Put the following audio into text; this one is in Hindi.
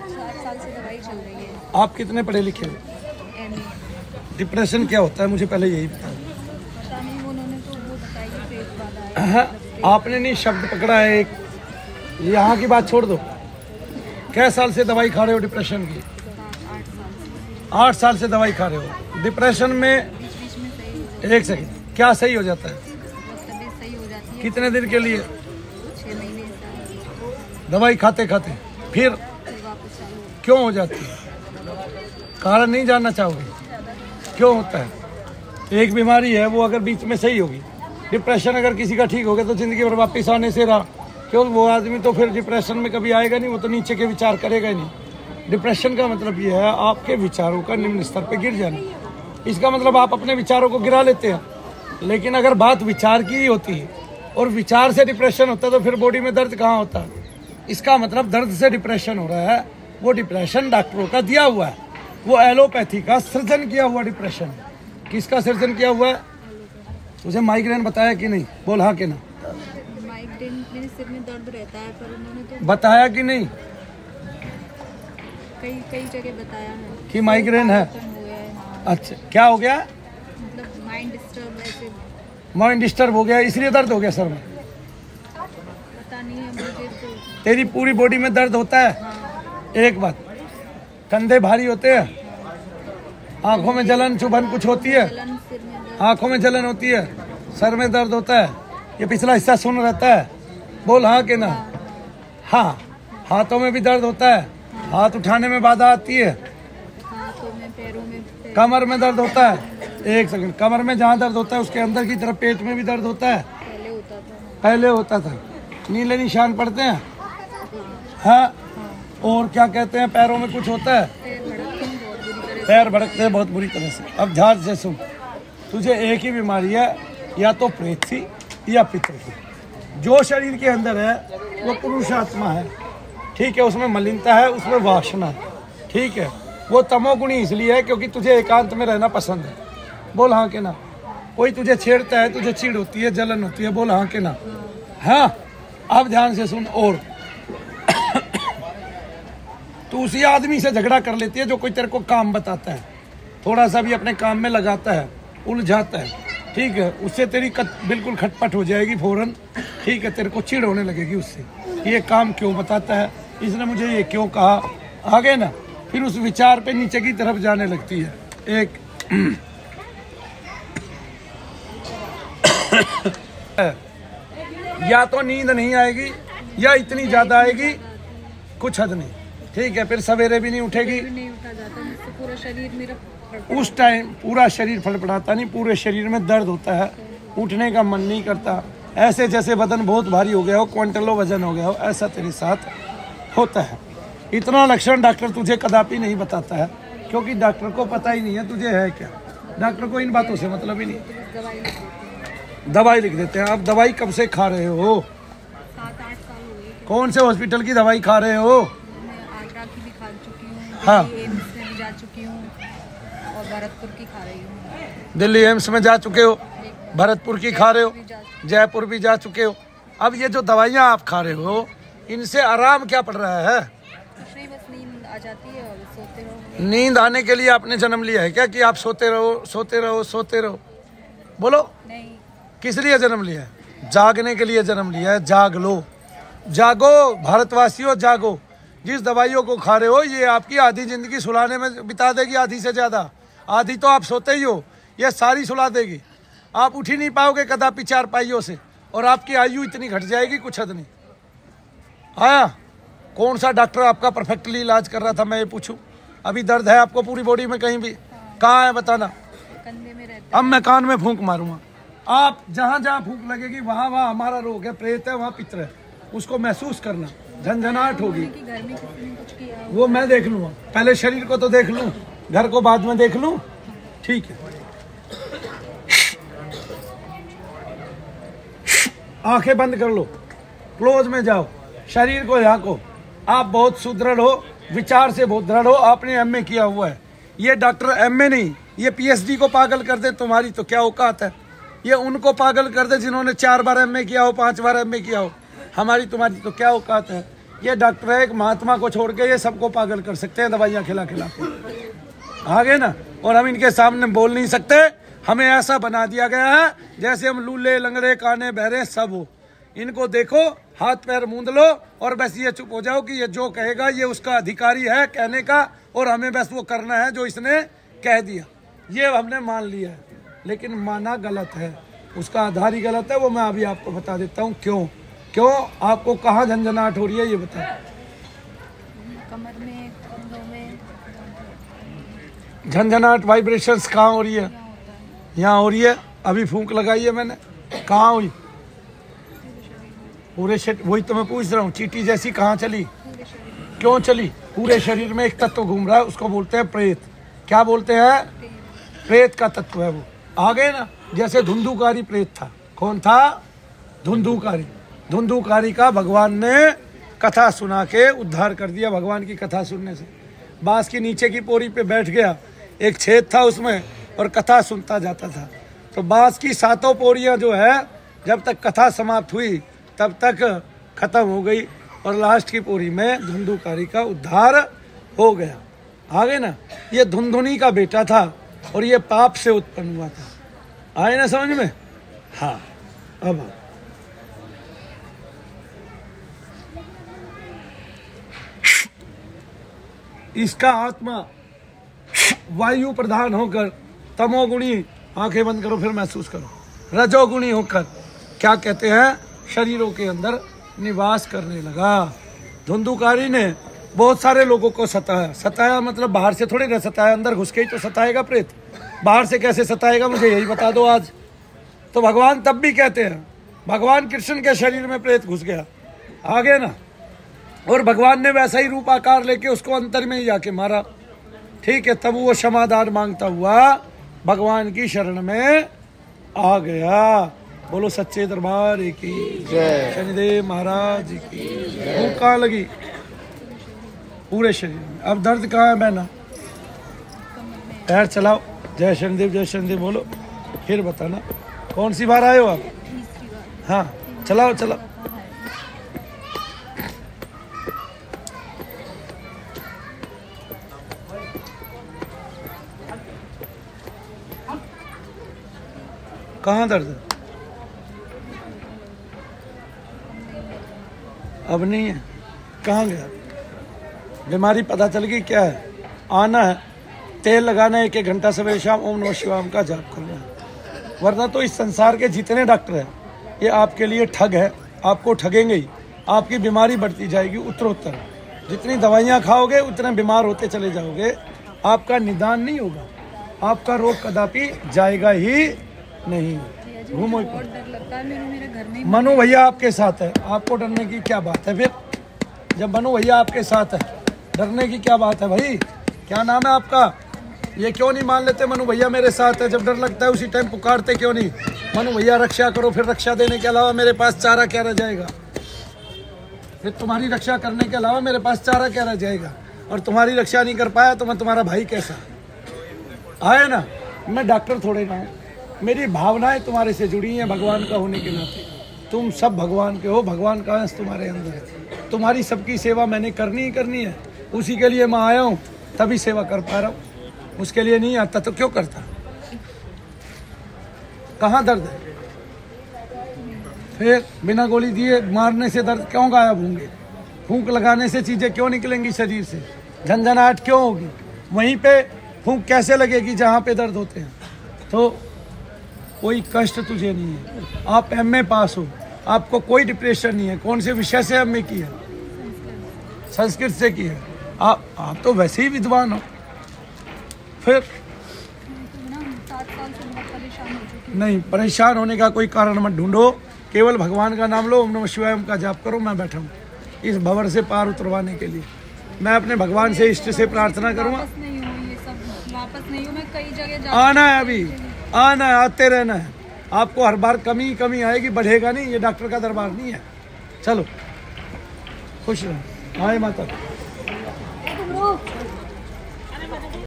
7 साल से दवाई चल रही है। आप कितने पढ़े लिखे हो? MA। डिप्रेशन क्या होता है मुझे पहले यही बताओ। पता नहीं, उन्होंने तो वो बताई है पेट वाला है। हाँ, आपने नहीं शब्द पकड़ा है एक, यहाँ की बात छोड़ दो। कै साल से दवाई खा रहे हो डिप्रेशन की? 8 साल से। 8 साल से दवाई खा रहे हो। डिप्रेशन में बीच बीच में सही हो जाती एक सेकंड, क्या सही हो जाता है? है, तबीयत सही हो जाती है। कितने दिन के लिए? 6 महीने साल, दवाई खाते खाते फिर फिर वापस चालू हो। क्यों हो जाती है? कारण नहीं जानना चाहोगे क्यों होता है? एक बीमारी है वो अगर बीच में सही होगी, डिप्रेशन अगर किसी का ठीक हो गया तो जिंदगी भर वापस आने से रहा, क्यों वो आदमी तो फिर डिप्रेशन में कभी आएगा नहीं, वो तो नीचे के विचार करेगा ही नहीं। डिप्रेशन का मतलब ये है आपके विचारों का निम्न स्तर पे गिर जाना। इसका मतलब आप अपने विचारों को गिरा लेते हैं, लेकिन अगर बात विचार की ही होती है और विचार से डिप्रेशन होता है तो फिर बॉडी में दर्द कहाँ होता है? इसका मतलब दर्द से डिप्रेशन हो रहा है, वो डिप्रेशन डॉक्टरों का दिया हुआ है, वो एलोपैथी का सृजन किया हुआ डिप्रेशन। किसका सृजन किया हुआ है? तुझे माइग्रेन बताया कि नहीं? बोल हाँ कि ना। माइग्रेन, मेरे सिर में दर्द रहता है, पर उन्होंने तो बताया कि नहीं कई जगह बताया है कि माइग्रेन है? खत्म हो गया है। हाँ, अच्छा, क्या हो गया? मतलब माइंड डिस्टर्ब ऐसे, माइंड डिस्टर्ब हो गया इसलिए दर्द हो गया सर में? पता नहीं है मुझे तो। तेरी पूरी बॉडी में दर्द होता है? हाँ, एक बात, कंधे भारी होते हैं, आंखों में जलन चुभन कुछ होती है, जलन, सिर में दर्द, आंखों में जलन होती है, सर में दर्द होता है, ये पिछला हिस्सा सुन रहता है? बोल हाँ कि ना। हाँ, हाथों में भी दर्द होता है, हाथ उठाने में बाधा आती है, हाथों में, पैरों में, कमर में दर्द होता है। एक सेकंड, कमर में जहाँ दर्द होता है उसके अंदर की तरफ पेट में भी दर्द होता है? पहले होता था। पहले होता था। नीले निशान पड़ते हैं? हाँ। और क्या कहते हैं, पैरों में कुछ होता है? पैर भड़कते हैं बहुत बुरी तरह से। अब ध्यान से सुन, तुझे एक ही बीमारी है, या तो प्रेत की या पितृ की। जो शरीर के अंदर है वो पुरुष आत्मा है, ठीक है, उसमें मलिनता है, उसमें वासना है, ठीक है। वो तमोगुणी इसलिए है क्योंकि तुझे एकांत में रहना पसंद है। बोल हाँ के ना। कोई तुझे छेड़ता है, तुझे चिढ़ होती है, जलन होती है, बोल हाँ के ना। हाँ, अब ध्यान से सुन। और तू उसी आदमी से झगड़ा कर लेती है जो कोई तेरे को काम बताता है, थोड़ा सा भी अपने काम में लगाता है, उलझाता है, ठीक है, उससे तेरी बिल्कुल खटपट हो जाएगी फौरन, ठीक है, तेरे को चिढ़ होने लगेगी उससे, ये काम क्यों बताता है, इसने मुझे ये क्यों कहा, आगे ना, फिर उस विचार पे नीचे की तरफ जाने लगती है। एक या तो नींद नहीं आएगी या इतनी ज्यादा आएगी कुछ हद नहीं, ठीक है, फिर सवेरे भी नहीं उठेगी, नहीं उठा जाता, मुझसे पूरा शरीर मेरा उस टाइम पूरा शरीर फड़फड़ाता नहीं, पूरे शरीर में दर्द होता है, उठने का मन नहीं करता, ऐसे जैसे बदन बहुत भारी हो गया हो, क्विंटलों वजन हो गया हो, ऐसा तेरे साथ होता है। इतना लक्षण डॉक्टर तुझे कदापि नहीं बताता है, क्योंकि डॉक्टर को पता ही नहीं है तुझे है क्या। डॉक्टर को इन बातों से मतलब ही नहीं। दवाई लिख देते हैं। आप दवाई कब से खा रहे हो? 7-8 साल हो गए। कौन से हॉस्पिटल की दवाई खा रहे हो? मैं आगरा की भी खा चुकी हूँ, हाँ। दिल्ली एम्स में भी जा चुकी हूँ और भरतपुर की खा रही हूँ। दिल्ली एम्स में जा चुके हो, भरतपुर की खा रहे हो, जयपुर भी जा चुके हो। अब ये जो दवाइयाँ आप खा रहे हो, इनसे आराम क्या पड़ रहा है? बस नींद आ जाती है और सोते रहो। नींद आने के लिए आपने जन्म लिया है क्या कि आप सोते रहो सोते रहो सोते रहो? बोलो, नहीं, किस लिए जन्म लिया है? जागने के लिए जन्म लिया है। जाग लो, जागो भारतवासियों, जागो। जिस दवाइयों को खा रहे हो ये आपकी आधी जिंदगी सुलाने में बिता देगी, आधी से ज्यादा। आधी तो आप सोते ही हो, ये सारी सुला देगी। आप उठ ही नहीं पाओगे कदापि चारपाइयों से, और आपकी आयु इतनी घट जाएगी कुछ हद नहीं। हाँ, कौन सा डॉक्टर आपका परफेक्टली इलाज कर रहा था मैं ये पूछूं? अभी दर्द है आपको पूरी बॉडी में कहीं भी? कहाँ है बताना। कंधे में रहता अब मैं कान में फूंक मारूंगा, आप जहाँ जहाँ फूंक लगेगी वहाँ वहाँ हमारा रोग है, प्रेत है, वहाँ पित्र है, उसको महसूस करना, झंझनाहट होगी। है कि घर में किसी ने कुछ किया हो। वो मैं देख लूँगा, पहले शरीर को तो देख लूँ, घर को बाद में देख लूँ, ठीक है। आंखें बंद कर लो, क्लोज में जाओ, शरीर को झांको। आप बहुत सुदृढ़ हो, विचार से बहुत दृढ़ हो, आपने एमए किया हुआ है। ये डॉक्टर एमए नहीं, ये पीएचडी को पागल कर दे, तुम्हारी तो क्या औकात है। ये उनको पागल कर दे जिन्होंने 4 बार एमए किया हो, 5 बार एमए किया हो। हमारी तुम्हारी तो क्या औकात है। ये डॉक्टर है, एक महात्मा को छोड़ के ये सबको पागल कर सकते हैं दवाइयाँ खिला खिला के। आगे ना, और हम इनके सामने बोल नहीं सकते। हमें ऐसा बना दिया गया है जैसे हम लूले लंगड़े काने बहरे सब हो। इनको देखो, हाथ पैर मूंद लो और बस ये चुप हो जाओ कि ये जो कहेगा ये उसका अधिकारी है कहने का, और हमें बस वो करना है जो इसने कह दिया। ये हमने मान लिया है, लेकिन माना गलत है, उसका आधार ही गलत है। वो मैं अभी आपको बता देता हूँ क्यों। क्यों आपको कहाँ झंझनाहट हो रही है ये बताओ। कमर में, कंधों में झंझनाहट वाइब्रेशंस कहाँ हो रही है? क्या होता है? यहाँ हो रही है। अभी फूंक लगाई है मैंने, कहाँ हुई? पूरे शरीर। वही तो मैं पूछ रहा हूँ, चींटी जैसी कहाँ चली? पूरे शरीर क्यों चली? पूरे शरीर में एक तत्व घूम रहा है, उसको बोलते हैं प्रेत। क्या बोलते हैं? प्रेत का तत्व है वो। आ गए ना, जैसे धुंधुकारी प्रेत था। कौन था? धुंधुकारी। धुंधुकारी का भगवान ने कथा सुना के उद्धार कर दिया। भगवान की कथा सुनने से बांस की नीचे की पोरी पे बैठ गया, एक छेद था उसमें, और कथा सुनता जाता था। तो बांस की 7 पोरियां जो है, जब तक कथा समाप्त हुई तब तक खत्म हो गई, और लास्ट की पोरी में धुंधुकारी का उद्धार हो गया। आगे ना, ये धुंधुनी का बेटा था और ये पाप से उत्पन्न हुआ था। आए ना समझ में? हाँ। अब इसका आत्मा वायु प्रधान होकर, तमोगुणी, आंखें बंद करो फिर महसूस करो, रजोगुणी होकर क्या कहते हैं, शरीरों के अंदर निवास करने लगा। धुंधुकारी ने बहुत सारे लोगों को सताया। सताया मतलब बाहर से थोड़ी ना सताया, अंदर घुस के ही तो सताएगा प्रेत। बाहर से कैसे सताएगा मुझे यही बता दो आज। तो भगवान तब भी कहते हैं, भगवान कृष्ण के शरीर में प्रेत घुस गया। आगे ना, और भगवान ने वैसा ही रूप आकार लेके उसको अंतर में ही जाके मारा। ठीक है, तब वो क्षमादान मांगता हुआ भगवान की शरण में आ गया। बोलो सच्चे दरबार की जय, शनिदेव महाराज की जय। भूख कहाँ लगी? पूरे शरीर में। अब दर्द कहाँ है बहना? पैर चलाओ, जय शनिदेव बोलो, फिर बताना कौन सी बार आए हो आप? तीसरी बार। हाँ, चलाओ चलाओ। कहाँ दर्द है? अब नहीं है। कहाँ गया? बीमारी पता चल गई क्या है? आना है, तेल लगाना है, 1-1 घंटा सवेरे शाम ओम नमः शिवाय का जाप करना है। वरना तो इस संसार के जितने डॉक्टर हैं ये आपके लिए ठग है, आपको ठगेंगे ही। आपकी बीमारी बढ़ती जाएगी उत्तरोत्तर। जितनी दवाइयाँ खाओगे उतने बीमार होते चले जाओगे, आपका निदान नहीं होगा, आपका रोग कदापि जाएगा ही नहीं। घूमो। बहुत डर लगता है, मेरे घर में मनु भैया आपके साथ है, आपको डरने की क्या बात है? फिर जब मनु भैया आपके साथ है, डरने की क्या बात है भाई? क्या नाम है आपका? ये क्यों नहीं मान लेते मनु भैया मेरे साथ है? जब डर लगता है उसी टाइम पुकारते क्यों नहीं? मनु भैया रक्षा करो। फिर रक्षा देने के अलावा मेरे पास चारा क्या रह जाएगा? फिर तुम्हारी रक्षा करने के अलावा मेरे पास चारा क्या रह जाएगा? और तुम्हारी रक्षा नहीं कर पाया तो मैं तुम्हारा भाई कैसा? आए ना, मैं डॉक्टर थोड़े ना हूँ, मेरी भावनाएं तुम्हारे से जुड़ी हैं भगवान का होने के नाते। तुम सब भगवान के हो, भगवान का अंश तुम्हारे अंदर है। तुम्हारी सबकी सेवा मैंने करनी ही करनी है, उसी के लिए मैं आया हूँ, तभी सेवा कर पा रहा हूँ। उसके लिए नहीं आता तो क्यों करता? कहाँ दर्द है? फिर बिना गोली दिए मारने से दर्द क्यों गायब होंगे? फूंक लगाने से चीजें क्यों निकलेंगी शरीर से? झंझनाहट क्यों होगी? वहीं पे फूंक कैसे लगेगी जहाँ पे दर्द होते हैं? तो कोई कष्ट तुझे नहीं है, आप एमए पास हो, आपको कोई डिप्रेशन नहीं है। कौन से विषय से एमए की है? संस्कृत से की है। आप तो वैसे ही विद्वान हो। फिर 7 साल से बहुत परेशान हो चुकी नहीं, परेशान होने का कोई कारण मत ढूंढो, केवल भगवान का नाम लो, ओम नमः शिवाय का जाप करो। मैं बैठा हूँ इस भंवर से पार उतरवाने के लिए। मैं अपने भगवान से, इष्ट से प्रार्थना करूँगा। वापस नहीं हूँ, ये सब वापस नहीं हूँ। मैं कई जगह आना है, अभी आना है, आते रहना है। आपको हर बार कमी आएगी, बढ़ेगा नहीं। ये डॉक्टर का दरबार नहीं है। चलो खुश रहो। आए माता।